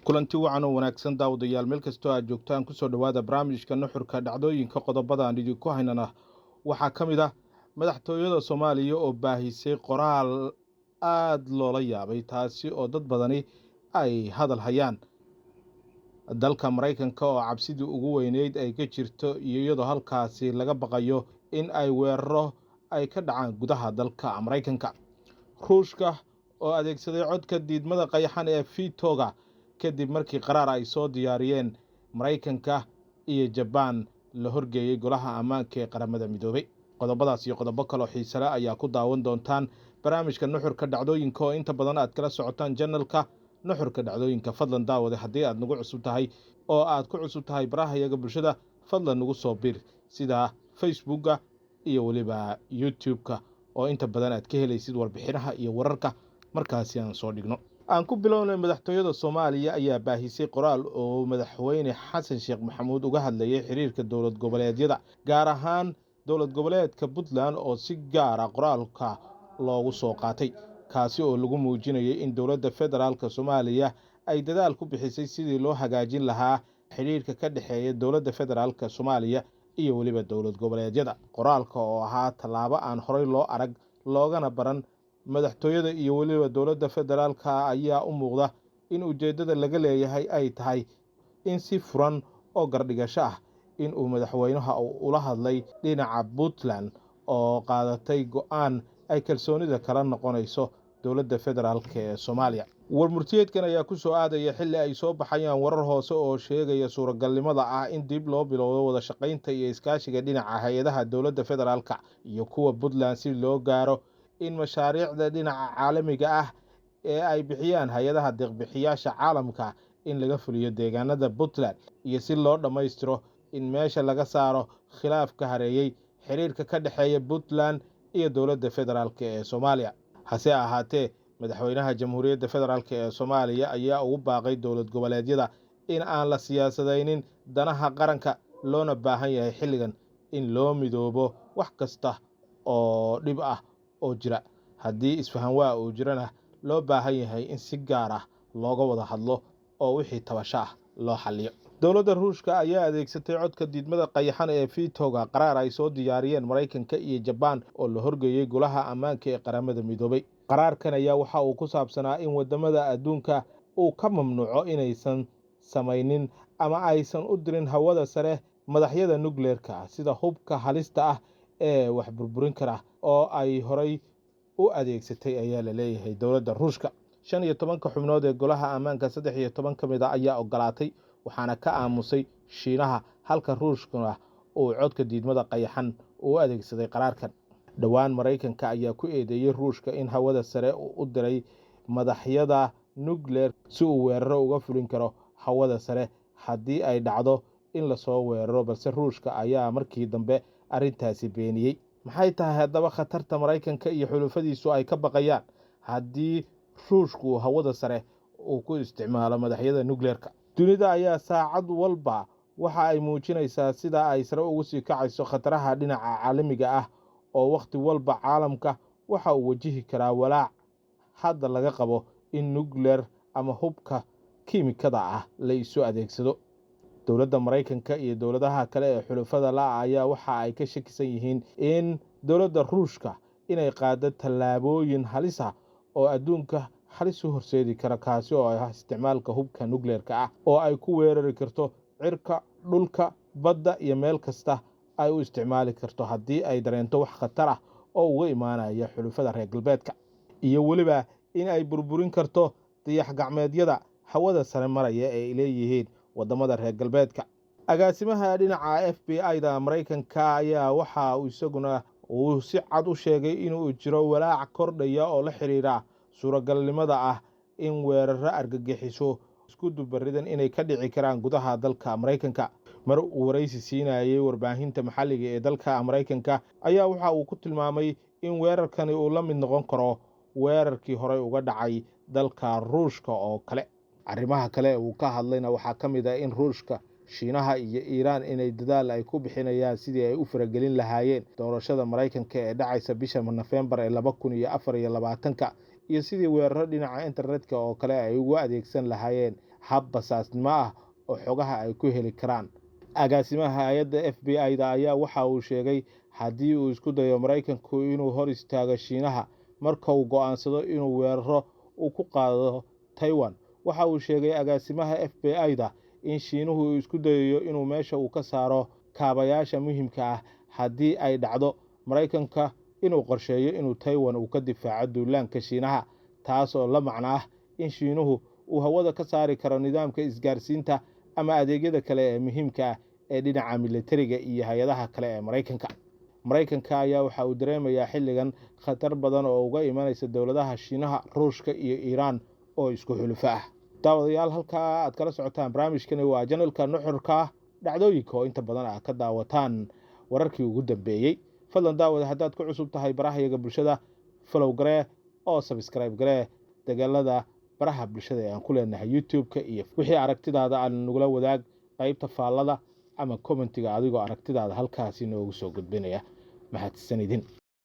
kulanti wacan oo wanaagsan daawadayaal meel kastoo aad joogtaan kusoo dhowaada barnaamijka nuxurka dhacdooyinka qodobada aan idinku haynana waxaa ka mid ah madaxtooyada Soomaaliya oo baahisay qoraal aad loola yaabay taasi oo dad badani ay hadal hayaan dalka Mareykanka oo cabsidii ugu weyneyd ay ka jirto iyadoo halkaasi laga baqayo in ay weeraro ay ka dhacaan gudaha dalka Mareykanka Ruushka oo adeegsaday codka diidmada qayaxan ee Vitoga kadib markii qaraar ay soo diyaariyeen Mareykanka iyo Japan la horgeeyay golaha ammaanka ee qaramada midoobay qodobadaas iyo qodobo kale oo xiiso leh ayaa ku daawan doontaan barnaamijka nuxurka dhacdooyinka oo inta badan aad kala socotaan channelka nuxurka dhacdooyinka fadlan daawade haddii aad nagu cusub tahay oo aad ku cusub tahay barahayaga bulshada fadlan nagu soo bir sida Facebooka iyo waliba YouTube-ka oo inta badan aad ka helaysid warbixinaha iyo wararka markaasi aan soo dhigno aan ku bilownay madaxtooyada Soomaaliya ayaa baahisay qoraal oo madaxweyne Xasan Sheekh Maxamuud uga hadlayay xiriirka dowlad goboleedyada gaar ahaan dowlad goboleedka Puntland oo si gaar ah qoraalka loogu soo qaatay kaasi oo lagu muujinayay in dowladda federaalka Soomaaliya ay dadaal ku bixisay sidii loo hagaajin lahaa xiriirka ka dhaxeeya dowladda federaalka Soomaaliya iyo waliba dowlad goboleedyada qoraalka oo ahaa tallaabo aan horey loo arag loogana baran madaxtooyada iyo waliba dowladda federaalka ayaa u muuqda in ujeedada laga leeyahay ay tahay in si furan oo gardhigasho ah in uu madaxweynaha ula hadlay dhinaca Puntland oo qaadatay go'aan ay kalsoonida kala noqonayso dowladda federaalka ee Soomaaliya warmurtiyeedkan ayaa ku soo aadaya xilli ay soo baxayaan warar hoose oo sheegaya suuragalnimada ah in dib loo bilowdo wada shaqaynta iyo iskaashiga dhinaca hay'adaha dowladda federaalka iyo kuwa Puntland si loo gaaro in mashaariicda dhinaca caalamiga ah ee ay bixiyaan hay'adaha deeq-bixiyaasha caalamka in laga fuliyo deegaanada Puntland iyo si loo dhammaystiro in meesha laga saaro khilaafka hareeyay xiriirka ka dhaxeeya Puntland iyo dowladda federaalka ee Soomaaliya hase ahaatee madaxweynaha jamhuuriyadda federaalka ee Soomaaliya ayaa ugu baaqay dowlad goboleedyada in aan la siyaasadeynin danaha qaranka loona baahan yahay xilligan in loo midoobo wax kasta oo dhib ah oo jira haddii isfahan waa uu jirana loo baahan yahay in si gaar ah looga wada hadlo oo wixii tabasho ah loo xalliyo dowladda Ruushka ayaa adeegsatay codka diidmada qayaxan ee Vitoga qaraar ay soo diyaariyeen Mareykanka iyo Japan oo la horgeeyay golaha ammaanka ee qaramada midoobay qaraarkan ayaa waxa uu ku saabsanaa in wadamada adduunka uu ka mamnuuco inaysan samaynin ama aysan u dirin hawada sare madaxyada nuclearka sida hubka halista ah ee wax burburin kara oo ay horay u adeegsatay ayaa la leeyahay dowladda Ruushka 15 xubnood ee golaha ammaanka 13 kamid ah ayaa ogolaatay waxaana ka aamusay Shiinaha halka Ruushkuna uu codka diidmada qayaxan u adeegsaday qaraarkan dhawaan Mareykanka ayaa ku eedeeyay Ruushka in hawada sare u diray madaxyada nuclear si uu weeraro uga fulin karo hawada sare haddii ay dhacdo in la soo weeraro balse Ruushka ayaa markii dambe arrintaasi beeniyay maxay tahay haddaba khatarta Mareykanka iyo xulufadiisu ay ka baqayaan haddii Ruushku hawada sare uu ku isticmaalo madaxyada nuclearka dunida ayaa saacad walba waxa ay muujinaysaa sida ay sare ugu sii kacayso khataraha dhinaca caalamiga ah oo waqti walba caalamka waxa uu wajihi karaa walaac hadda laga qabo in nuclear ama hubka kiimikada ah la isu adeegsado dowladda Mareykanka iyo dowladaha kale ee xulufada la ayaa waxa ay ka shakisan yihiin in dowladda Ruushka inay qaado tallaabooyin halis ah oo adduunka halis u horseedi kara kaasi oo ah isticmaalka hubka nuclearka ah oo ay ku weerari karto cirka dhulka badda iyo meel kasta ay u isticmaali karto haddii ay dareento wax khatar ah oo uga imaanaya xulufada reer galbeedka iyo waliba in ay burburin karto dayax gacmeedyada hawada sare maraya ee ay leeyihiin wadamada reer galbeedka agaasimaha dhinaca FBI-da Mareykanka ayaa waxa uu isaguna uu si cad u sheegay inuu jiro walaac kordhaya oo la xiriira suuragalnimada ah in weeraro argagixiso isku dubaridan inay ka dhici karaan gudaha dalka Mareykanka mar uu waraysi siinayay warbaahinta maxalliga ee dalka Mareykanka ayaa waxa uu ku tilmaamay in weerarkani uu la mid noqon karo weerarkii hore uga dhacay dalka Ruushka oo kale arrimaha kale uu ka hadlayna waxaa ka mid ah in Ruushka Shiinaha iyo Iiraan inay dadaal ay ku bixinayaan sidii ay u faragelin lahaayeen doorashada Mareykanka ee dhacaysa bisha November ee 2024 iyo sidii weeraro dhinaca internetka oo kale ay ugu adeegsan lahaayeen hab basaasnimo ah oo xogaha ay ku heli karaan. agaasimaha hay-adda FBI-da ayaa waxa uu sheegay haddii uu isku dayo Maraykanku inuu hor istaago Shiinaha marka uu go'aansado inuu weeraro uu ku qaado Taiwan. waxa uu sheegay agaasimaha FBI-da in Shiinuhu uu isku dayayo inuu meesha uu ka saaro kaabayaasha muhiimka ah haddii ay dhacdo Maraykanka inuu qorsheeyo inuu Taiwan uu ka difaaco duulaanka Shiinaha, taas oo la macno ah in Shiinuhu uu hawada ka saari karo nidaamka isgaarsiinta ama adeegyada kale ee muhiimka ah ee dhinaca militariga iyo hay-adaha kale ee Maraykanka ayaa waxa uu dareemayaa xilligan khatar badan oo uga imanaysa dowladaha Shiinaha, Ruushka iyo Iiraan oo isku xulufo ah. daawadayaal, halkaa aad kala socotaan barnaamijkani waa janalka nuxurka dhacdooyinka oo inta badan aad ka daawataan wararkii ugu dambeeyey. fadlan daawada haddaad ku cusub tahay barahayaga bulshada, follow garee oo subscribe garee dagaalada baraha bulshada ee aan ku leenahay YouTube-ka, iyo wixii aragtidaada aan nagula wadaag qaybta faallada ama commentiga adigoo aragtidaada halkaasi noogu soo gudbinaya. mahadsanidin.